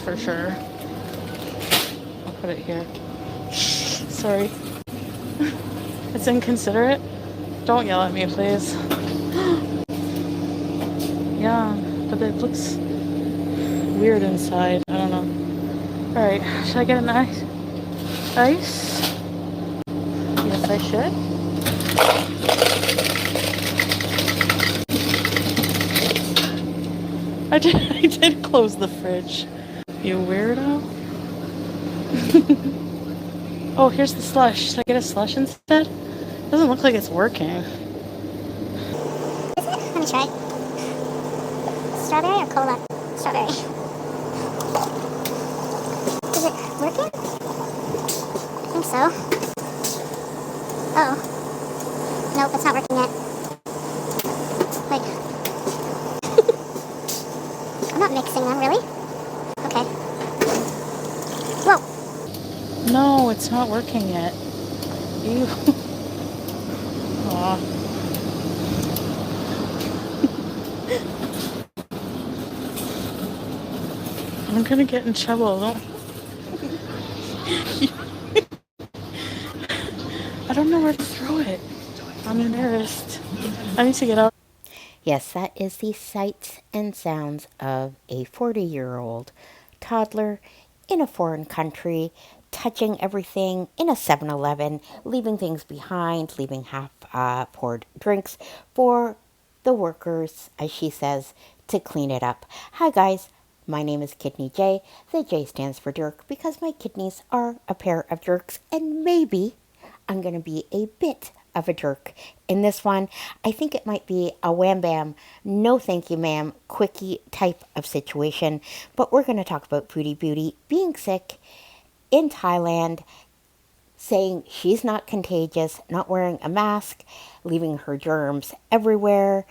for sure. I'll put it here. Sorry. It's inconsiderate. Don't yell at me, please. Yeah, but it looks weird inside. I don't know. Alright, should I get an ice? Ice? Yes, I should. I did close the fridge. You weirdo. Oh, here's the slush. Should I get a slush instead? Doesn't look like it's working. Let me try. Strawberry or cola? Strawberry. Is it working? I think so. Oh. Nope, it's not working yet. Wait. I'm not mixing them, really? Okay. Whoa. No, it's not working yet. Ew. Aw. I'm gonna get in trouble. Don't. I don't know where to throw it. I'm embarrassed. I need to get out. Yes, that is the sights and sounds of a 40-year-old toddler in a foreign country, touching everything in a 7-Eleven, leaving things behind, leaving half-poured drinks for the workers, as she says, to clean it up. Hi, guys. My name is Kidneyjay. The J stands for jerk because my kidneys are a pair of jerks, and maybe I'm going to be a bit of a jerk in this one. I think it might be a wham bam, no thank you ma'am, quickie type of situation. But we're going to talk about Foodie Beauty being sick in Thailand, saying she's not contagious, not wearing a mask, leaving her germs everywhere.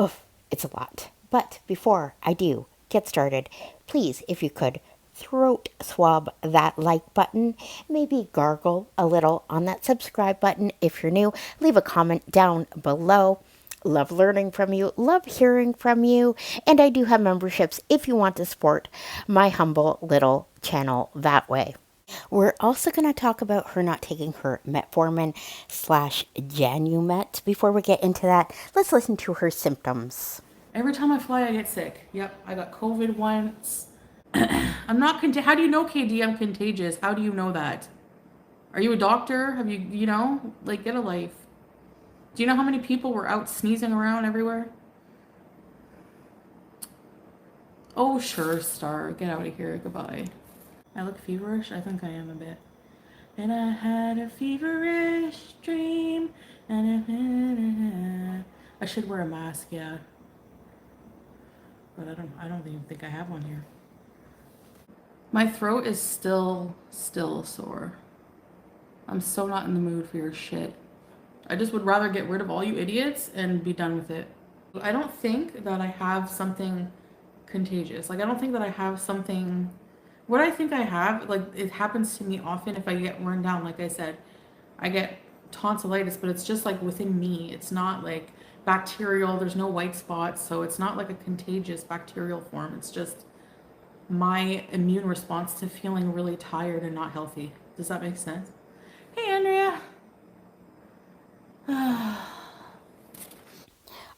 Oof, it's a lot. But before I do get started, please, if you could, throat swab that like button, maybe gargle a little on that subscribe button if you're new, leave a comment down below. Love learning from you, love hearing from you, and I do have memberships if you want to support my humble little channel that way. We're also going to talk about her not taking her metformin slash Janumet. Before we get into that, let's listen to her symptoms. Every time I fly, I get sick. Yep, I got COVID once. I'm not How do you know, KD, I'm contagious? How do you know that? Are you a doctor? Have you know, like, get a life. Do you know how many people were out sneezing around everywhere? Oh, sure, Star. Get out of here. Goodbye. I look feverish? I think I am a bit. And I had a feverish dream. I should wear a mask, yeah. But I don't even think I have one here. My throat is still sore. I'm so not in the mood for your shit. I just would rather get rid of all you idiots and be done with it. I don't think that I have something contagious. Like, I don't think that I have something. What I think I have, like, it happens to me often if I get worn down. Like I said, I get tonsillitis, but it's just like within me. It's not like bacterial. There's no white spots, so it's not like a contagious bacterial form. It's just my immune response to feeling really tired and not healthy. Does that make sense? Hey, Andrea.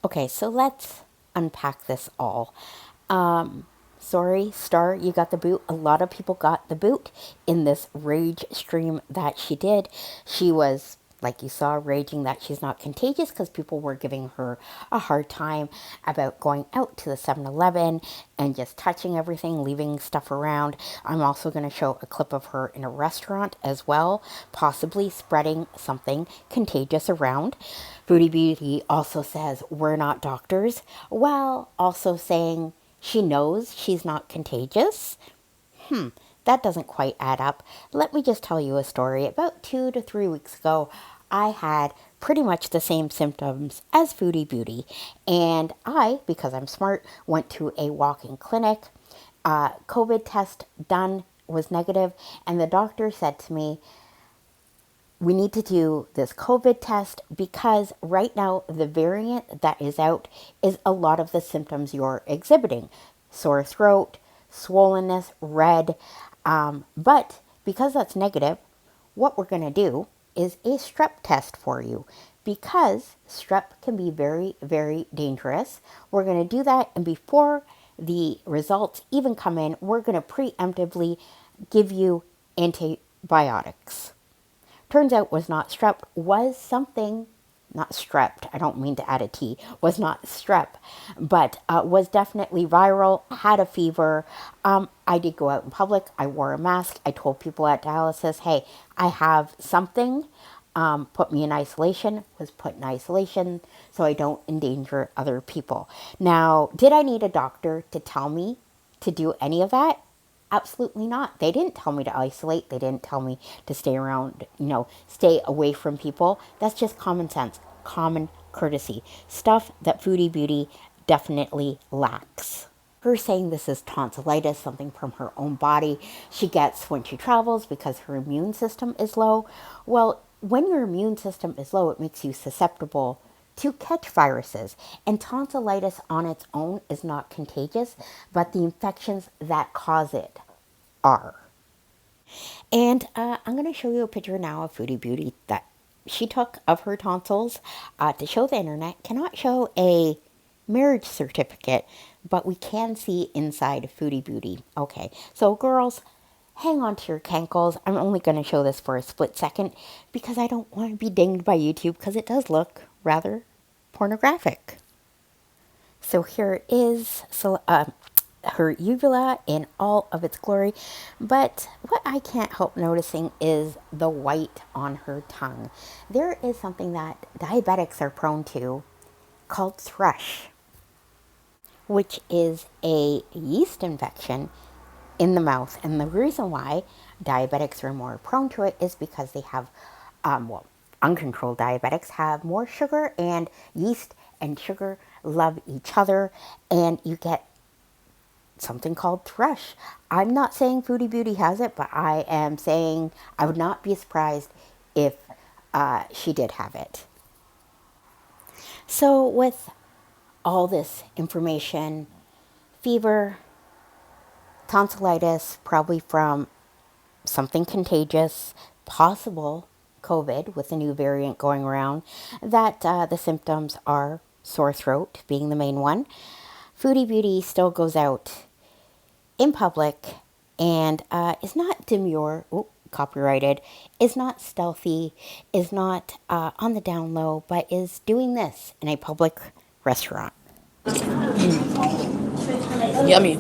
Okay, so let's unpack this all. Sorry, Star, you got the boot. A lot of people got the boot in this rage stream that she did. She was, like you saw, raging that she's not contagious because people were giving her a hard time about going out to the 7-Eleven and just touching everything, leaving stuff around. I'm also going to show a clip of her in a restaurant as well, possibly spreading something contagious around. Foodie Beauty also says we're not doctors, while also saying she knows she's not contagious. That doesn't quite add up. Let me just tell you a story. About 2 to 3 weeks ago, I had pretty much the same symptoms as Foodie Beauty. And I, because I'm smart, went to a walk-in clinic. COVID test done, was negative, and the doctor said to me, we need to do this COVID test because right now the variant that is out is a lot of the symptoms you're exhibiting. Sore throat, swollenness, red. But because that's negative, what we're going to do is a strep test for you because strep can be very, very dangerous. We're going to do that, and before the results even come in, we're going to preemptively give you antibiotics. Turns out was not strep, was something, not strepped, I don't mean to add a T, was not strep, but was definitely viral, had a fever. I did go out in public, I wore a mask, I told people at dialysis, hey, I have something, put me in isolation, was put in isolation so I don't endanger other people. Now, did I need a doctor to tell me to do any of that? Absolutely not. They didn't tell me to isolate. They didn't tell me to stay around, stay away from people. That's just common sense, common courtesy. Stuff that Foodie Beauty definitely lacks. Her saying this is tonsillitis, something from her own body she gets when she travels because her immune system is low. Well, when your immune system is low, it makes you susceptible to catch viruses. And tonsillitis on its own is not contagious, but the infections that cause it are. And I'm going to show you a picture now of Foodie Beauty that she took of her tonsils to show the internet. Cannot show a marriage certificate, but we can see inside Foodie Beauty. Okay, so girls, hang on to your cankles. I'm only going to show this for a split second because I don't want to be dinged by YouTube because it does look rather pornographic. So here it is, so her uvula in all of its glory. But what I can't help noticing is the white on her tongue. There is something that diabetics are prone to called thrush, which is a yeast infection in the mouth. And the reason why diabetics are more prone to it is because they have, uncontrolled diabetics have more sugar, and yeast and sugar love each other, and you get something called thrush. I'm not saying Foodie Beauty has it, but I am saying I would not be surprised if she did have it. So with all this information, fever, tonsillitis, probably from something contagious, possible COVID with a new variant going around, that the symptoms are sore throat being the main one. Foodie Beauty still goes out in public and is not demure, copyrighted, is not stealthy, is not on the down low, but is doing this in a public restaurant. Yummy.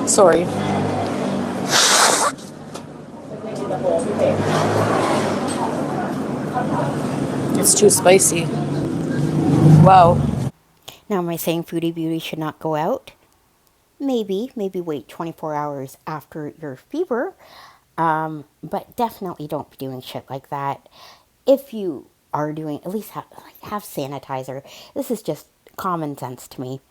Sorry. It's too spicy. Wow. Now, am I saying Foodie Beauty should not go out? Maybe wait 24 hours after your fever. But definitely don't be doing shit like that. If you are doing, at least have sanitizer. This is just common sense to me.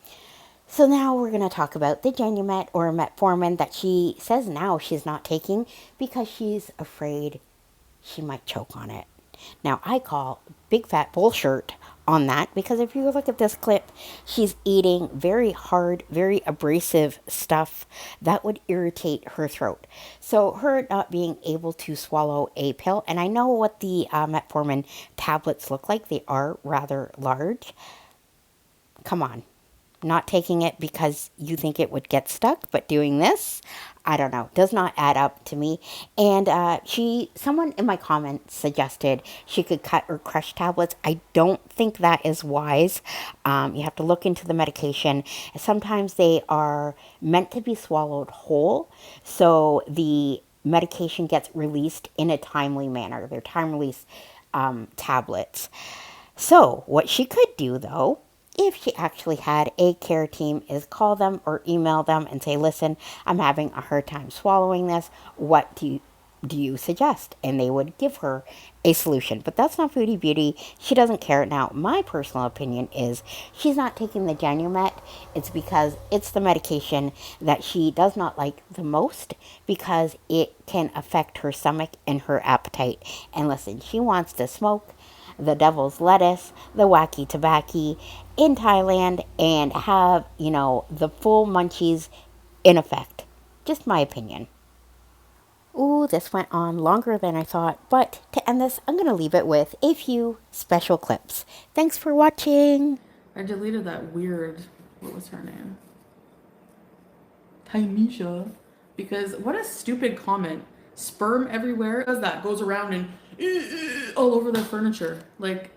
So now we're going to talk about the Genumet or metformin that she says now she's not taking because she's afraid she might choke on it. Now, I call big fat bullshit on that because if you look at this clip, she's eating very hard, very abrasive stuff that would irritate her throat. So her not being able to swallow a pill, and I know what the metformin tablets look like. They are rather large. Come on. Not taking it because you think it would get stuck, but doing this, I don't know, does not add up to me. And someone in my comments suggested she could cut or crush tablets. I don't think that is wise. You have to look into the medication. Sometimes they are meant to be swallowed whole, so the medication gets released in a timely manner. They're time release tablets. So what she could do, though, if she actually had a care team, is call them or email them and say, listen, I'm having a hard time swallowing this. What do you suggest? And they would give her a solution. But that's not Foodie Beauty. She doesn't care. Now, my personal opinion is she's not taking the Genumet. It's because it's the medication that she does not like the most because it can affect her stomach and her appetite. And listen, she wants to smoke the devil's lettuce, the wacky tobacco in Thailand and have, the full munchies in effect. Just my opinion. Ooh, this went on longer than I thought, but to end this, I'm going to leave it with a few special clips. Thanks for watching. I deleted that weird, what was her name? Tynesha. Because what a stupid comment. Sperm everywhere. Does that goes around and all over their furniture. Like,